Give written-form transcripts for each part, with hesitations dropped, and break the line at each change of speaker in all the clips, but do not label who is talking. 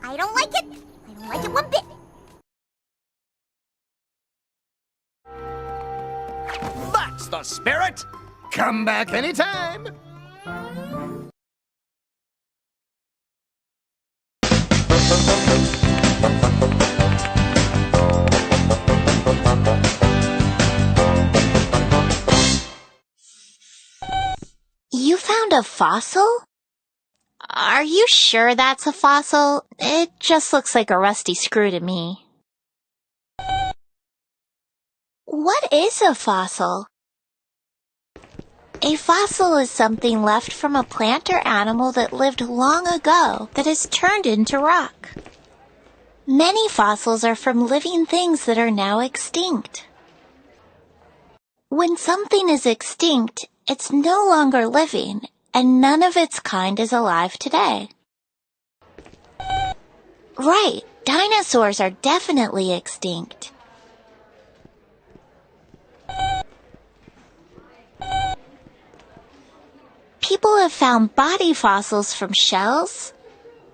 I don't like it. I don't like it one bit.
That's the spirit! Come back anytime!
You found a fossil? Are you sure that's a fossil? It just looks like a rusty screw to me. What is a fossil? A fossil is something left from a plant or animal that lived long ago that is turned into rock. Many fossils are from living things that are now extinct. When something is extinct, it's no longer living, and none of its kind is alive today. Right, dinosaurs are definitely extinct. People have found body fossils from shells,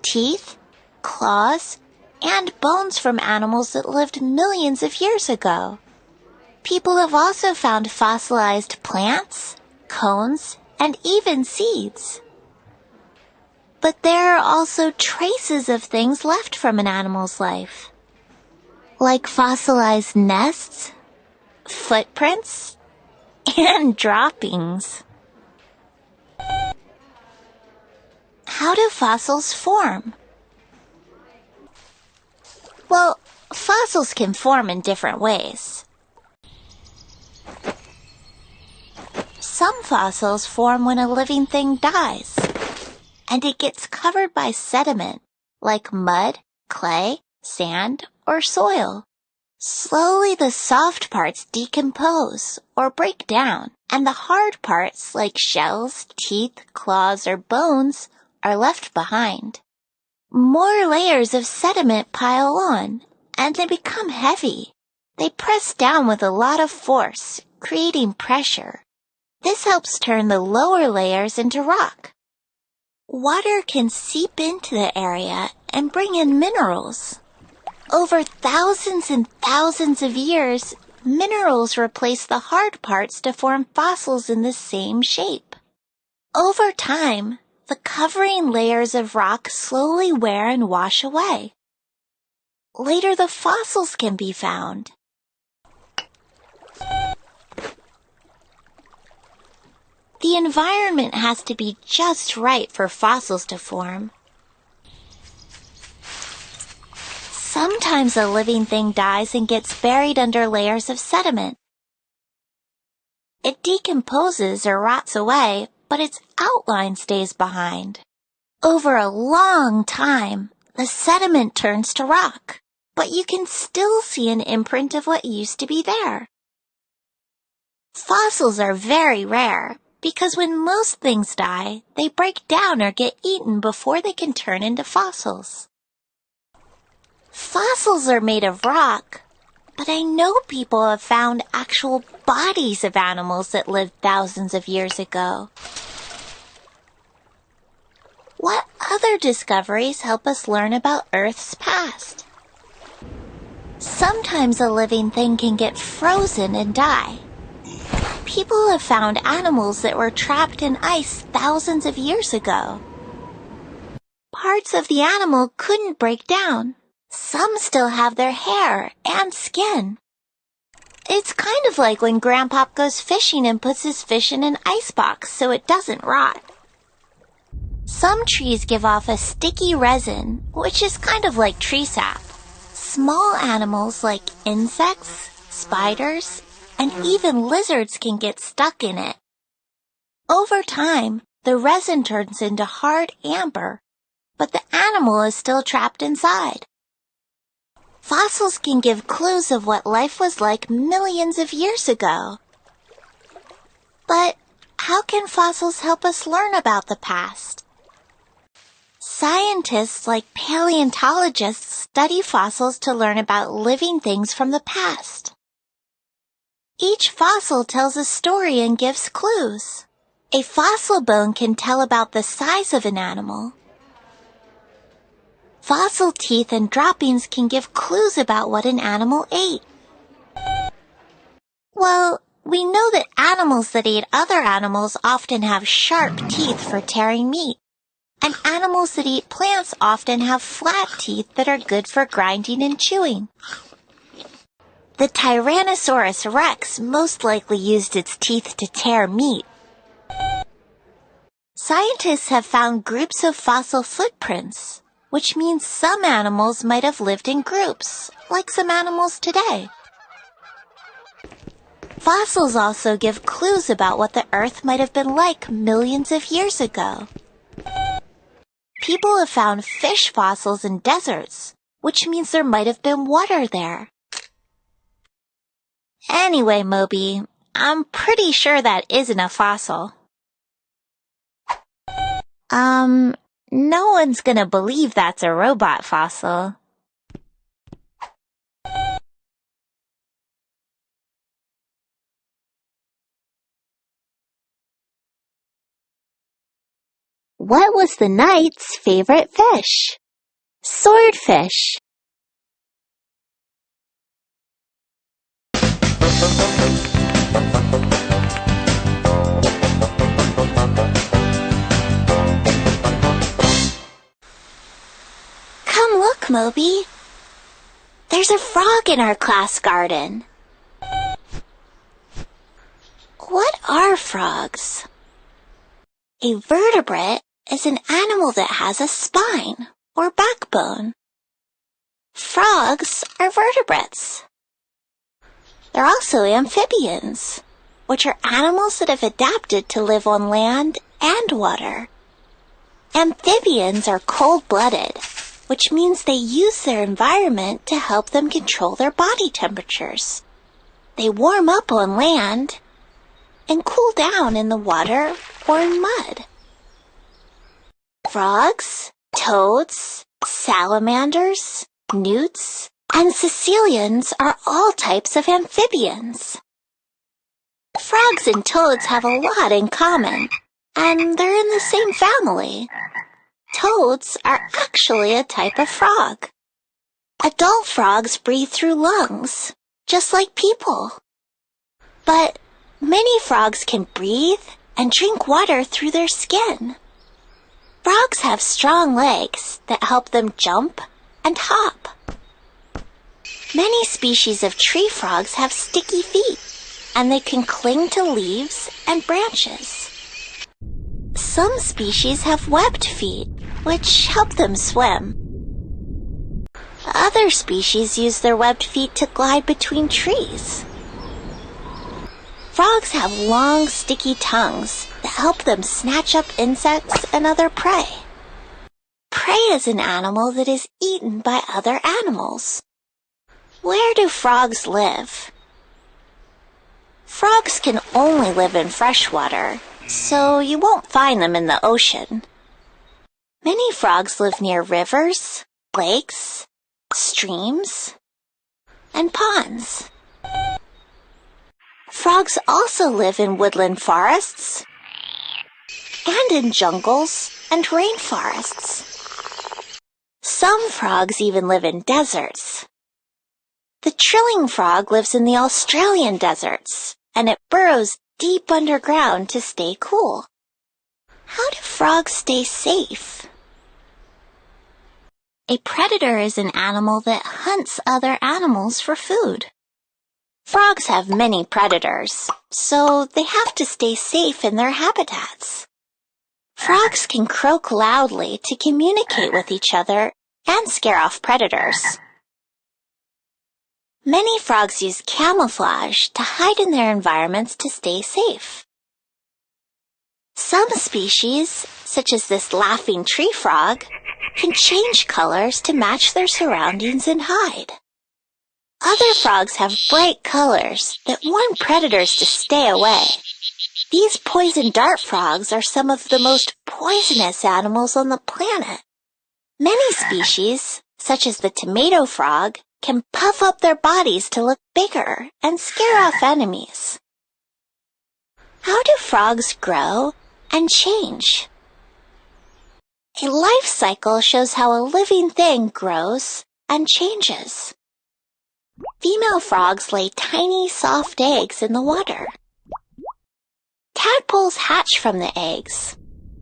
teeth, claws, and bones from animals that lived millions of years ago. People have also found fossilized plants, cones, and even seeds. But there are also traces of things left from an animal's life, like fossilized nests, footprints, and droppings. How do fossils form? Well, fossils can form in different ways. Some fossils form when a living thing dies, and it gets covered by sediment, like mud, clay, sand, or soil. Slowly the soft parts decompose or break down, and the hard parts, like shells, teeth, claws, or bones, are left behind. More layers of sediment pile on, and they become heavy. They press down with a lot of force, creating pressure. This helps turn the lower layers into rock. Water can seep into the area and bring in minerals. Over thousands and thousands of years, minerals replace the hard parts to form fossils in the same shape. Over time, the covering layers of rock slowly wear and wash away. Later, the fossils can be found. The environment has to be just right for fossils to form. Sometimes a living thing dies and gets buried under layers of sediment. It decomposes or rots away, but its outline stays behind. Over a long time, the sediment turns to rock, but you can still see an imprint of what used to be there. Fossils are very rare because when most things die, they break down or get eaten before they can turn into fossils. Fossils are made of rock, but I know people have found actual bodies of animals that lived thousands of years ago. What other discoveries help us learn about Earth's past? Sometimes a living thing can get frozen and die. People have found animals that were trapped in ice thousands of years ago. Parts of the animal couldn't break down. Some still have their hair and skin. It's kind of like when Grandpop goes fishing and puts his fish in an icebox so it doesn't rot. Some trees give off a sticky resin, which is kind of like tree sap. Small animals like insects, spiders, and even lizards can get stuck in it. Over time, the resin turns into hard amber, but the animal is still trapped inside. Fossils can give clues of what life was like millions of years ago. But how can fossils help us learn about the past? Scientists like paleontologists study fossils to learn about living things from the past. Each fossil tells a story and gives clues. A fossil bone can tell about the size of an animal. Fossil teeth and droppings can give clues about what an animal ate. Well, we know that animals that eat other animals often have sharp teeth for tearing meat, and animals that eat plants often have flat teeth that are good for grinding and chewing. The Tyrannosaurus rex most likely used its teeth to tear meat. Scientists have found groups of fossil footprints, which means some animals might have lived in groups, like some animals today. Fossils also give clues about what the Earth might have been like millions of years ago. People have found fish fossils in deserts, which means there might have been water there. Anyway, Moby, I'm pretty sure that isn't a fossil. No one's gonna believe that's a robot fossil. What was the knight's favorite fish? Swordfish. Come look, Moby. There's a frog in our class garden. What are frogs? A vertebrate is an animal that has a spine or backbone. Frogs are vertebrates. They're also amphibians, which are animals that have adapted to live on land and water. Amphibians are cold-blooded, which means they use their environment to help them control their body temperatures. They warm up on land and cool down in the water or in mud. Frogs, toads, salamanders, newts, and caecilians are all types of amphibians. Frogs and toads have a lot in common, and they're in the same family. Toads are actually a type of frog. Adult frogs breathe through lungs, just like people. But many frogs can breathe and drink water through their skin. Frogs have strong legs that help them jump and hop. Many species of tree frogs have sticky feet, and they can cling to leaves and branches. Some species have webbed feet, which help them swim. Other species use their webbed feet to glide between trees. Frogs have long, sticky tongues that help them snatch up insects and other prey. Prey is an animal that is eaten by other animals. Where do frogs live? Frogs can only live in fresh water, so you won't find them in the ocean. Many frogs live near rivers, lakes, streams, and ponds. Frogs also live in woodland forests and in jungles and rainforests. Some frogs even live in deserts. The trilling frog lives in the Australian deserts, and it burrows deep underground to stay cool. How do frogs stay safe? A predator is an animal that hunts other animals for food. Frogs have many predators, so they have to stay safe in their habitats. Frogs can croak loudly to communicate with each other and scare off predators. Many frogs use camouflage to hide in their environments to stay safe. Some species, such as this laughing tree frog, can change colors to match their surroundings and hide. Other frogs have bright colors that warn predators to stay away. These poison dart frogs are some of the most poisonous animals on the planet. Many species, such as the tomato frog, can puff up their bodies to look bigger and scare off enemies. How do frogs grow and change? A life cycle shows how a living thing grows and changes. Female frogs lay tiny, soft eggs in the water. Tadpoles hatch from the eggs.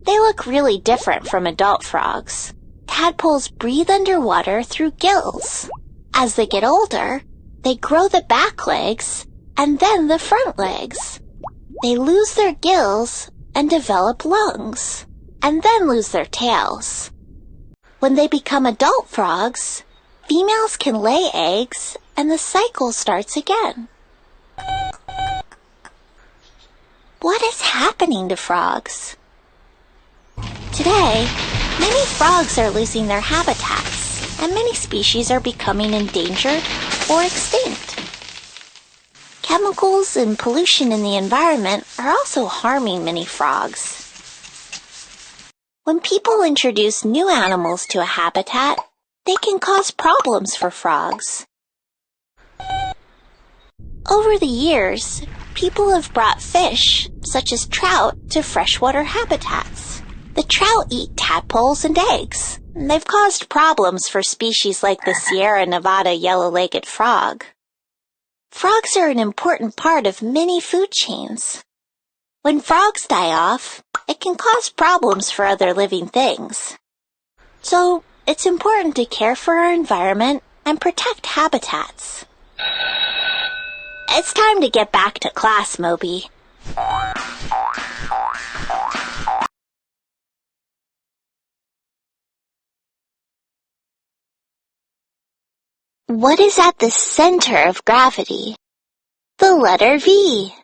They look really different from adult frogs. Tadpoles breathe underwater through gills. As they get older, they grow the back legs and then the front legs. They lose their gills and develop lungs, and then lose their tails. When they become adult frogs, females can lay eggs and the cycle starts again. What is happening to frogs? Today, many frogs are losing their habitats, and many species are becoming endangered or extinct. Chemicals and pollution in the environment are also harming many frogs. When people introduce new animals to a habitat, they can cause problems for frogs. Over the years, people have brought fish, such as trout, to freshwater habitats. The trout eat tadpoles and eggs, and they've caused problems for species like the Sierra Nevada yellow-legged frog. Frogs are an important part of many food chains. When frogs die off, it can cause problems for other living things. So, it's important to care for our environment and protect habitats. It's time to get back to class, Moby. What is at the center of gravity? The letter V.